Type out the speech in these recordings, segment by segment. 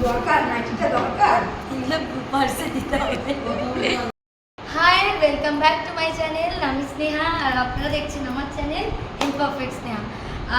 দরকার না, এটা দরকার পার্সে দিতে হবে। Hi, welcome back to my channel. আমি স্নেহা আর আপনারা দেখছেন আমার চ্যানেল ইমপারফেক্ট স্নেহা।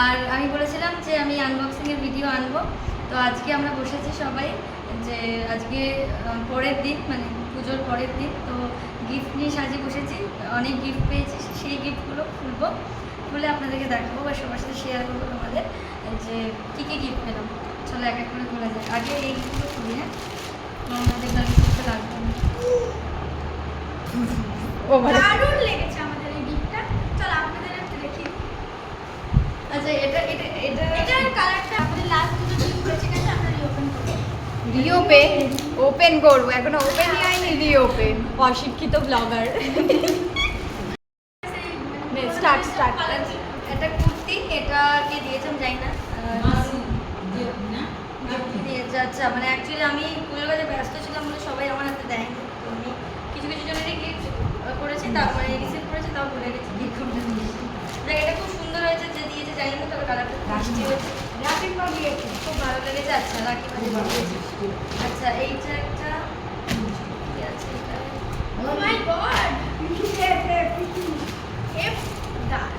আর আমি বলেছিলাম যে আমি আনবক্সিংয়ের ভিডিও আনবো, তো আজকে আমরা বসেছি সবাই যে আজকে পরের দিন, মানে পুজোর পরের দিন, তো গিফট নিয়ে সাজিয়ে বসেছি। অনেক গিফট পেয়েছি, সেই গিফটগুলো খুলে আপনাদেরকে দেখাবো বা সবার সাথে শেয়ার করবো তোমাদের যে কী কী গিফট পেলাম। চলো এক এক করে খোলা যায়। আগে এই গিফটগুলো খুলি। হ্যাঁ, আমাদের গিফটটা লাগবে না। দারুণ লেগেছে আমাদের এই গিফটটা। চল আপনাদের একটু দেখি। আচ্ছা, এটার কালারটা আমাদের লাস্ট দুটো গিফট হয়েছে, গেছে আমরা রিওপেন করব। ওপেন করবো, এখনো ওপেনই হয়নি, রিওপেন। অশিক্ষিত ব্লগার। স্টার্ট এটা কুর্তি, এটা কে দিয়েছেন জানি না। আচ্ছা, মানে অ্যাকচুয়ালি আমি পুজোর কাজে ব্যস্ত ছিলাম বলে সবাই আমার হাতে দেয়নি, তো আমি কিছু কিছু জনেরই গিফট করেছি, তারপরে রিসিভ করেছি, তাও ভুলে গেছি গিফট কোনটা দিয়েছি। দেখ, এটা খুব সুন্দর হয়েছে, যে দিয়েছে জানি না, তবে কালারটা মিষ্টি হয়েছে, খুব ভালো লেগেছে। আচ্ছা, রাখি আচ্ছা, এইটা একটা কি আছে এটা? ও মাই গড,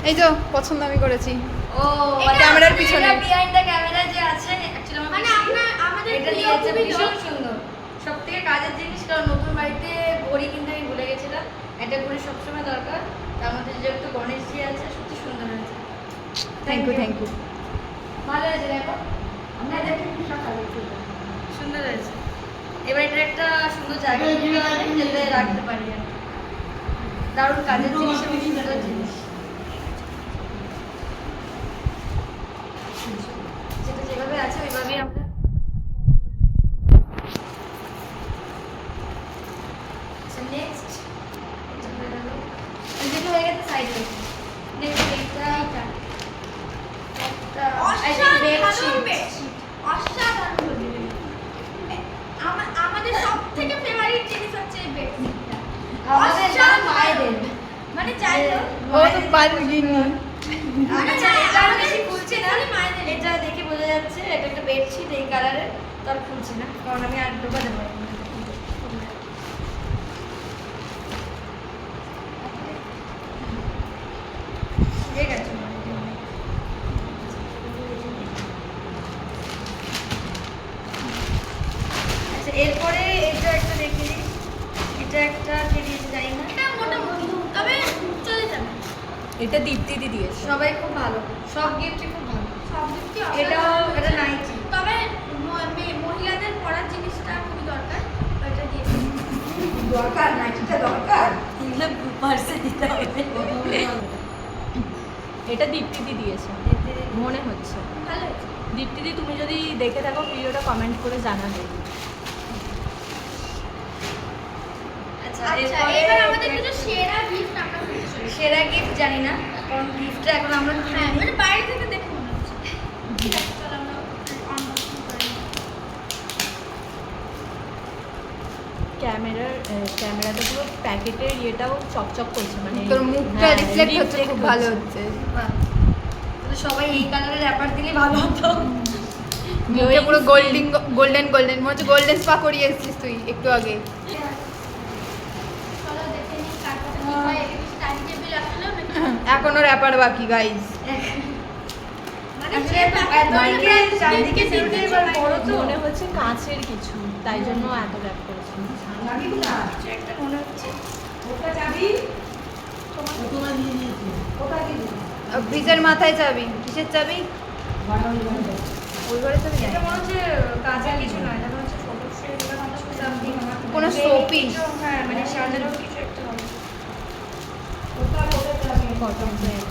এই তো পছন্দ আমি করেছি। ও, ক্যামেরার পিছনে বিহাইন্ড দ্য ক্যামেরা যে আছে, অ্যাকচুয়ালি আমার মানে আমাদের এটা দিয়েছে, ভীষণ সুন্দর। সবথেকে কাজের জিনিস, কারণ নতুন বাড়িতে ঘড়ি কিনতে আমি ভুলে গেছিলাম। একটা ঘড়ি সবসময় দরকার, তার মধ্যে যেহেতু গণেশজি আছে, সত্যি সুন্দর হয়েছে। Thank you. ভালো হয়েছে, দেখো সুন্দর হয়েছে। এবার এটা একটা সুন্দর জায়গা দিতে হবে, যেতে রাখতে পারি আর কি। দারুণ কাজের জিনিস এবং সুন্দর জিনিস, যেটা যেভাবে আছে ওইভাবেই আমরা। আচ্ছা, নেক্সট যেটা হয়ে গেছে সাইডে। নেক্সট এইটা একটা অসাধারণ বেডশিট, অসাধারণ বেডশিট। আমাদের সবথেকে ফেভারিট জিনিস হচ্ছে এই বেডশিটটা। আমাদের মায়েদের, মানে যাই হোক, ও তো পারবি না। আচ্ছা, এটা আমাদের বেশি খুলছি না, মায়েদের। এটা দেখে বোঝা যাচ্ছে এটা একটা বেডশিট এই কালারের, তার খুলছি না কারণ আমি আর ঢোকাতে পারবো না। ঠিক আছে, আচ্ছা, এরপরে এটা একটা দেখে দিই। এটা একটা কে দিয়েছে জানি না, এটা মোটামুটি, তবে চলে যাবে। এটা দীপ্তি দিয়েছে। সবাই খুব ভালো, সব গিফটই খুব ভালো। সব দিক থেকে এটাও অসাধারণ। এটা নাইটি, তবে মহিলাদের পরার জিনিসটা খুবই দরকার, ওইটা দিয়ে দরকার না, এটা দরকার পার্সে দিতে হবে। এটা দীপ্তি দিয়েছে মনে হচ্ছে। ভালো হয়েছে। দীপ্তি, তুমি যদি দেখে থাকো ভিডিওটা কমেন্ট করে জানাবে। আচ্ছা, আচ্ছা, এবার আমাদের কিছু সেরা গিফট আমরা পেয়েছি। সেরা গিফট জানি না, কারণ গিফটটা এখন আমরা হ্যাঁ, মানে বাইরে থেকে দেখে মনে হচ্ছে। ঠিক আছে, চলো আমরা unboxing করে নিই। ক্যামেরাতে পুরো প্যাকেটের ইয়েটাও চকচক করছে, মানে তোর মুখটা হ্যাঁ, রিফ্লেক্ট হচ্ছে, reflect খুব ভালো হচ্ছে। বাহ, তাহলে সবাই এই কালারের র্যাপার দিলে ভালো হতো। মুখটা পুরো গোল্ডেন মনে হচ্ছে গোল্ডেন স্পা করিয়ে এসেছিস তুই একটু আগে। চলো দেখে নিই কারটা কি হয়। এটা স্টাডি টেবিল আসলে নাকি? এখনো র্যাপার বাকি গাইস। মানে আসলে যে এত packet মাইকে গুলো চারদিকে দিতে দিতে এবার বড় তো, মনে হচ্ছে কাঁচের কিছু, তাই জন্য এত র্যাপ করেছে। কিছু একটা মনে হচ্ছে। ব্রিজের মাথায় চাবি, কিসের চাবি? ওই ঘরে চাবি না। এটা মনে হচ্ছে কাঁচের কিছু নয়, এটা মনে হচ্ছে ফটো ফ্রেম বা something। কোনো showpiece। হ্যাঁ, মানে সাজানোর কিছু একটা হবে। Cotton pant.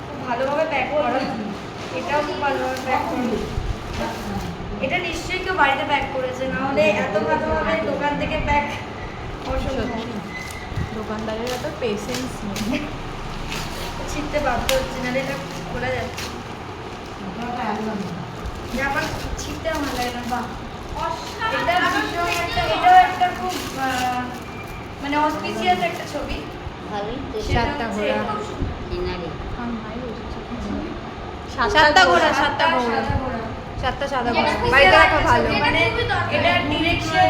খুব ভালোভাবে প্যাক করা, এটাও খুব ভালোভাবে প্যাক করা। এটা নিশ্চয়ই কেউ বাড়িতে প্যাক করেছে, না হলে এত ভালোভাবে দোকান থেকে প্যাক অসম্ভব। দোকানদারের এত পেশেন্স নেই। ছিটতে বাধ্য হচ্ছে, না এটা খোলা যাচ্ছে। আবার ছিটতে আমার লাগে না। বাহ, এটা ভীষণ একটা, এটাও একটা খুব মানে অসপিসিয়াস একটা ছবি। সাতটা ঘোড়া। সাতটা ঘোড়া, সাতটা ঘোড়া। সাতটা সাদা যেটা করা খুবই বাড়িতে রাখা দরকার, ভালো যেটা মানে খুবই দরকার। এটা ডিরেকশন,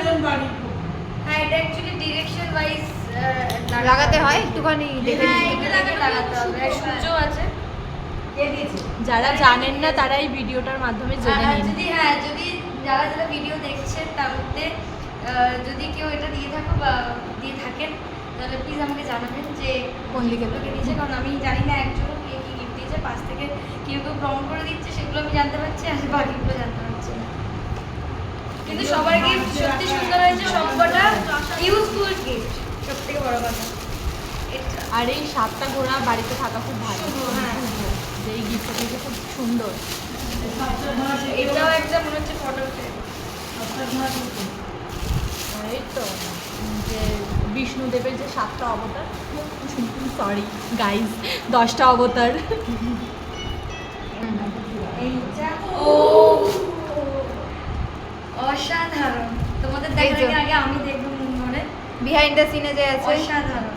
হ্যাঁ এটা অ্যাকচুয়ালি ডিরেকশন ওয়াইজ লাগাতে হয় একটুখানি দেখে হ্যাঁ নিতে। এটা লাগাতে হবে। আর সূর্য আছে। যারা জানেন না তারা এই ভিডিওটার মাধ্যমে জেনে আর নিন। যদি যদি যারা যারা ভিডিও দেখছেন তার মধ্যে যদি কেউ এটা দিয়ে থাকো বা দিয়ে থাকেন তাহলে প্লিজ আমাকে জানাবেন যে কোন দিকে লোকে দিয়েছে, কারণ আমি জানি না একজন কে কি গিফট দিয়েছে, পাশ থেকে কেউ কেউ প্রমাণ করে দিচ্ছে, সেগুলো আমি জানতে পারছি আর বাকিগুলো জানতে পারছি না। কিন্তু সবার গিফট সত্যি সুন্দর হয়েছে, সবকটা ইউজফুল গিফট, সব থেকে বড় কথা এটা। আর এই 7টা ঘোড়া বাড়িতে থাকা খুব ভালো। হ্যাঁ। যে এই গিফটটা দিয়েছে খুব সুন্দর। এটাও একটা মনে হচ্ছে ফটো ফ্রেম। এই তো যে বিষ্ণুদেবের যে 7টা অবতার, সরি গাইজ 10টা অবতার। এইটা ও অসাধারণ, তোমাদের দেখার আগে আগে আমি দেখবো মন ভরে। বিহাইন্ড দ্য সিনে যে আছে অসাধারণ।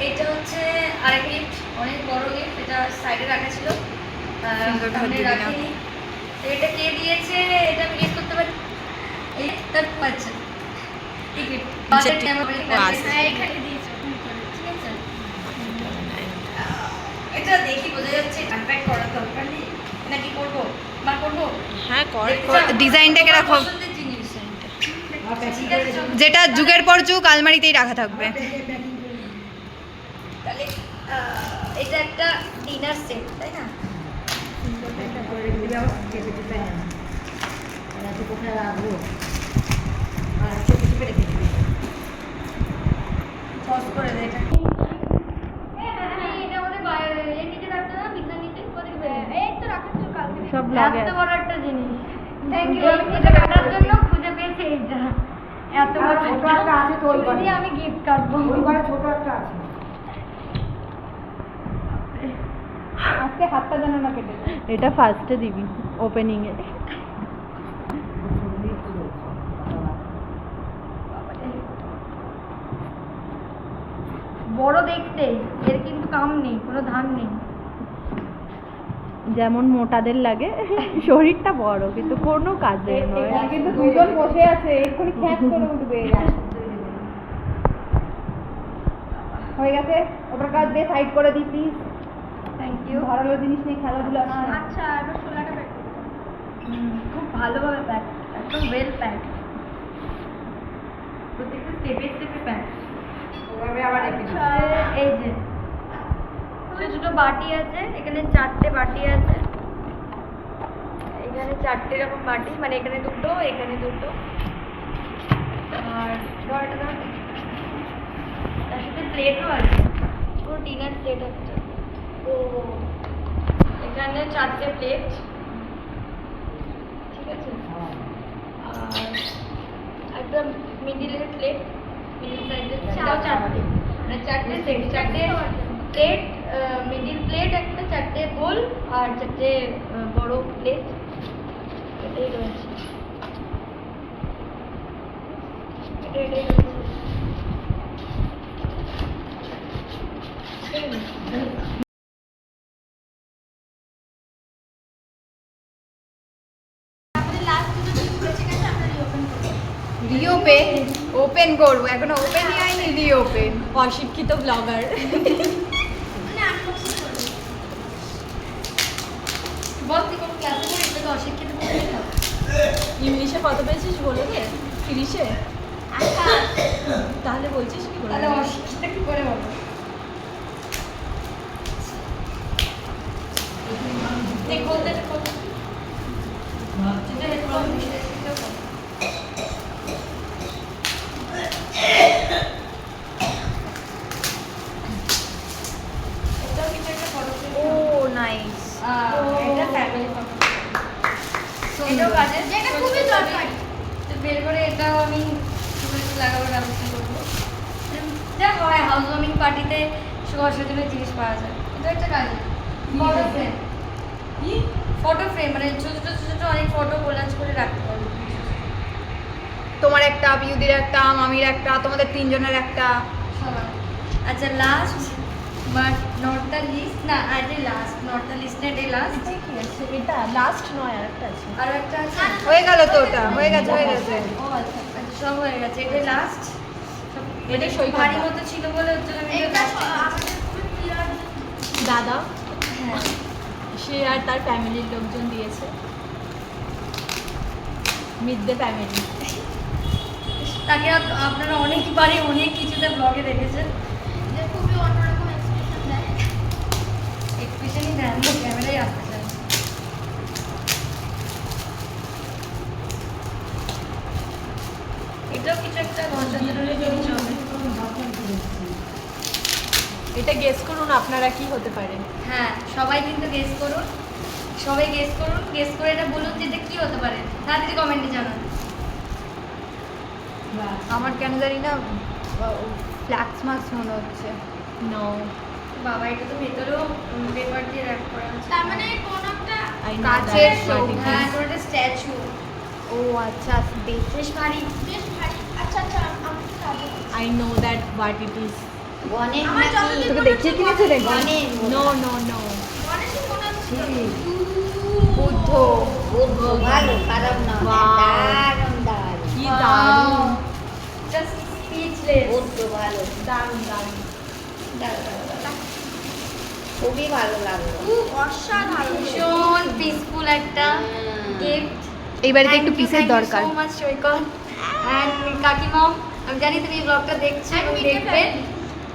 এটা হচ্ছে আরেক গিফট, অনেক বড় গিফট, এটা সাইডে রাখা ছিল, সুন্দর সামনে দিবি না। রাখিনি। তো এটা কে দিয়েছে এটা আমি গেস করতে পারি। এই তার পাচ্ছে এই গিফট এখানে দিয়েছে। ঠিক আছে, এটা দেখি বোঝা যাচ্ছে আনপ্যাক করার দরকার নেই নাকি করবো বা করবো। হ্যাঁ কর। ডিজাইনটাকে তোমার রাখো পছন্দের জিনিস। ঠিক আছে চলো। যেটা যুগের পর যুগ আলমারিতেই রাখা থাকবে। তাহলে এটা একটা ডিনার সেট, তাই না? পজ করে দে এটা। এটা আমাদের এর নিচে রাখতে না, বিছানার নিচে কোথায় বের এই তো রাখা ছিল কালকে। সব লাগে এত বড় একটা জিনিস। Thank you. এটা কাটার জন্য খুঁজে পেয়েছি এইটা। এত বড় ছোট একটা আছে তো ওই ঘরে। দিয়ে আমি গিফট কাটবো। ওই ঘরে ছোট একটা আছে। আজকে হাতটা যেন না কেটে যায়। এটা ফার্স্টে দিবি ওপেনিং এ। বড় দেখতে, এর কিন্তু কাম নেই, কোনো ধান নেই। যেমন মোটাদের লাগে, শরীরটা বড় কিন্তু কোনো কাজে নয়। এখানে কিন্তু দুজন বসে আছে এক্ষুনি খ্যাপ করে উঠবে। হয়ে গেছে, ওটার কাজ দিয়ে সাইড করে দিই প্লিজ। Thank you. ধারালো জিনিস নিয়ে খেলাধুলা আছে না। আচ্ছা এবার শোলাটা বের করো। খুব ভালোভাবে প্যাক, একদম ওয়েল প্যাক, প্রত্যেকটা স্টেপে স্টেপে প্যাক। ওভাবে আবার রেখে দিই। এই যে ছোট ছোট বাটি আছে, এখানে 4টে বাটি আছে, এখানে 4টে রকম বাটি, মানে এখানে দুটো এখানে দুটো, আর ধরটা ধর তার সাথে প্লেটও আছে, পুরো ডিনার প্লেট একটা। ও এখানে 4টে প্লেট, ঠিক আছে, আর একটা মিডিলের প্লেট, মিডিল সাইজের, সেটাও 4টে, মানে 4টে সেট, 4টে প্লেট, মিডিল প্লেট একটা, 4টে গোল আর 4টে বড় প্লেট, এটাই রয়েছে, এটাই রয়েছে। আমাদের লাস্ট দুটো দিন বেঁচে গেছে, আমরা রিওপেন করবো। রিওপেন ওপেন করবো, এখনো ওপেনই হয়নি রিওপেন। অশিক্ষিত ব্লগার। মানে আনবক্সিং করবো। বল তুই কোন ক্লাসে পড়িস, তোকে অশিক্ষিত বলে না? ইংলিশে কত পেয়েছিস বলে দে। 30-এ? আচ্ছা তাহলে বলছিস কি করে? তাহলে অশিক্ষিত কি করে বলো? দেখ বলতে কত যেটা হেডফোন দিতে সেটাও এটাও কিছু একটা ফটো ও নাইস। এটা ফ্যামিলি ফটো, এটাও কাজের, যেটা খুবই দরকারি। তো বের করে এটাও আমি সুন্দর করে লাগাবার ব্যবস্থা করবো। যা হয় হাউস ওয়ার্মিং পার্টিতে সবার সাজানোর জিনিস পাওয়া যায়, এটা একটা কাজ। ফটো ফ্রেম, ফটো ফ্রেম মানে ছোট ছোট ছোট অনেক ফটো কোলাজ করে রাখতে পারবো। তোমার একটা, বিউদির একটা, মামির একটা, তোমাদের তিনজনের একটা। সবার। আচ্ছা last but not the least, না আজ লাস্ট, নট দ্য লিস্ট, এটাই লাস্ট। আছে এটা লাস্ট নয় আর একটা আছে আর একটা আছে হয়ে গেল তো ওটা, হয়ে গেছে হয়ে গেছে। ও আচ্ছা আচ্ছা, সব হয়ে গেছে, এটা লাস্ট। এটা সই করে ভারী দাও। মতো ছিল বলে ওর জন্য আমি এটা এটা last এ দিয়েছি। আমাদের খুবই প্রিয় দাদা হ্যাঁ সে আর তার ফ্যামিলির লোকজন দিয়েছে মিড দ্য ফ্যামিলি তাকে আপনারা অনেকবারই অনেক কিছুতে ব্লগে দেখেছেন, যে খুবই অন্যরকম এক্সপ্রেশন দেয়। এক্সপ্রেশনই দেন, ক্যামেরাই আসতে চান। এটাও কিছু একটা গণতন্ত্রের জিনিস হবে। এটা গেস করুন আপনারা কি হতে পারে হ্যাঁ সবাই কিন্তু গেস করুন, সবাই গেস করুন, গেস করে এটা বলুন যে এটা কি হতে পারে, তাড়াতাড়ি কমেন্টে জানান। আমার কেন জানি না ফ্ল্যাক্স মাস্ক মনে হচ্ছে। নো বাবা এটা তো ভেতরেও পেপার দিয়ে র্যাপ করা আছে। তার মানে কোনো একটা আই কাচের show, হ্যাঁ এটা একটা স্ট্যাচু, ও আচ্ছা, বেশ বেশ ভারী। বেশ ভারী। আচ্ছা আচ্ছা আমি তো যাবো। I know that what it is আমার যতদূর তোকে মনে দেখিয়ে হচ্ছে কিনেছে নাকি? নো নো নো গণেশই মনে হচ্ছে। বুদ্ধ। ভালো, খারাপ না। Wow. দারুণ দারুণ। কি দারুণ জাস্ট স্পিচলেস। বুদ্ধ ভালো। দারুণ দারুণ খুবই ভালো লাগলো। খুব অসাধারণ। ভীষণ পিসফুল একটা গিফট। এই বাড়িতে একটু পিসের দরকার। সো মাচ সৈকত অ্যান্ড কাকিমাও, আমি জানি তুমি এই ব্লগটা দেখছো এবং And media দেখবে, family.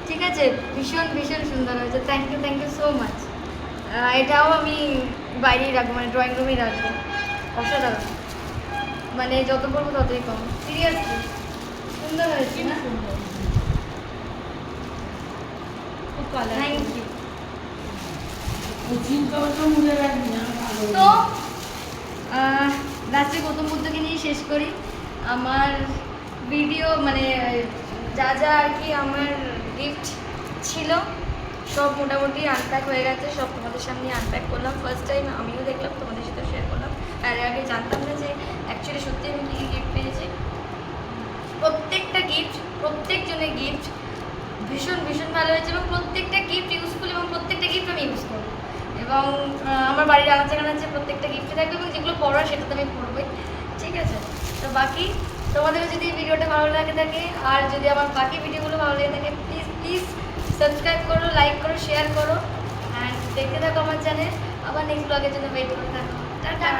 ঠিক আছে? ভীষণ ভীষণ সুন্দর হয়েছে, থ্যাংক ইউ সো মাচ। এটাও আমি বাইরেই রাখবো, মানে ড্রয়িং রুমেই রাখবো। অসাধারণ, মানে যত পড়বো ততই কম, সিরিয়াসলি সুন্দর হয়েছে না? খুব কালার থ্যাংক ইউ। তো তো লাস্টে গৌতম বুদ্ধকে নিয়ে শেষ করি। আমার ভিডিও মানে যা যা আর কি আমার গিফট ছিল সব মোটামুটি আনপ্যাক হয়ে গেছে, সব তোমাদের সামনে আনপ্যাক করলাম। ফার্স্ট টাইম আমিও দেখলাম, তোমাদের সাথে শেয়ার করলাম। আর এর আগে জানতাম না যে অ্যাকচুয়ালি সত্যি আমি কী গিফট পেয়েছি। প্রত্যেকটা গিফট, প্রত্যেকজনের গিফট ভীষণ ভীষণ ভালো হয়েছে এবং প্রত্যেকটা গিফট ইউজফুল এবং প্রত্যেকটা গিফট আমি ইউজ করবো। এবং আমার বাড়ির আনাচে প্রত্যেকটা গিফটে থাকবে এবং যেগুলো পড়ার সেটা তো আমি পড়বই, ঠিক আছে? তো বাকি তোমাদেরও যদি ভিডিওটা ভালো লাগে থাকে আর যদি আমার বাকি ভিডিওগুলো ভালো লেগে থাকে প্লিজ প্লিজ সাবস্ক্রাইব করো, লাইক করো, শেয়ার করো অ্যান্ড দেখতে থাকো আমার চ্যানেল। আবার নেক্সট ব্লগের জন্য ওয়েট করে থাকো। টাটা।